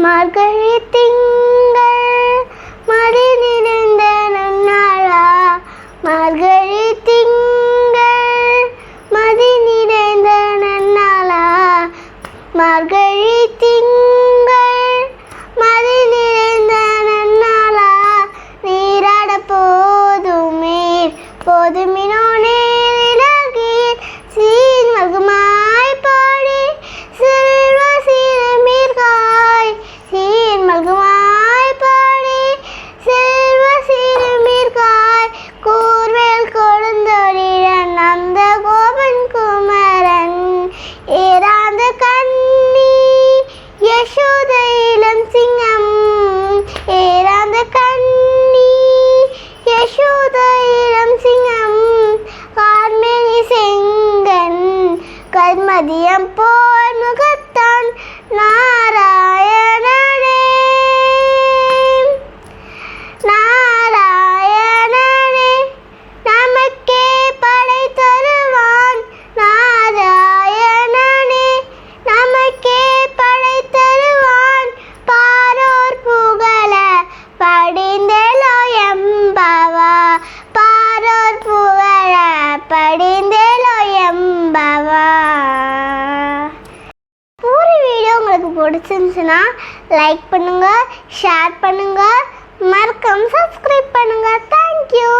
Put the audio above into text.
மார்கழி திங்கள் மதி நிறைந்த நன்னாளா, மார்கழி திங்கள் மதி நிறைந்த நன்னாளா, மார்கழி திங்கள் மதி நிறைந்த நன்னாளா, நீராட போதுமினோ நேரிலகீர் சீன் மல்குமாய் பாடி செல்வ சீரமீர்காய், சீன் மல்குமாய் பாடி செல்வ சீரமீர்காய், கூர்வேல் கொடுந்தொழிலன் அந்த கோபன் குமரன் ஏராந்த கண்ணி யசோத இளம் சிங்கம், ஏராந்த கண்ணி யசோத இளம் சிங்கம், கார்மேனி செங்கன் கர்மதியம் போல் முகத்தான் நாராயணனே, நாராயணனே நமக்கே படை தருவான், நாராயணனே நமக்கே படை தருவான், பாரோர் புகழ படிந்தேலோ எம்பவா, பாரோர் புகழ படிந்தேலோ எம்பவா. ஒரு வீடியோ உங்களுக்கு பிடிச்சிருந்துச்சுன்னா லைக் பண்ணுங்க, ஷேர் பண்ணுங்க, மறக்காம சப்ஸ்கிரைப் பண்ணுங்க. தேங்க்யூ.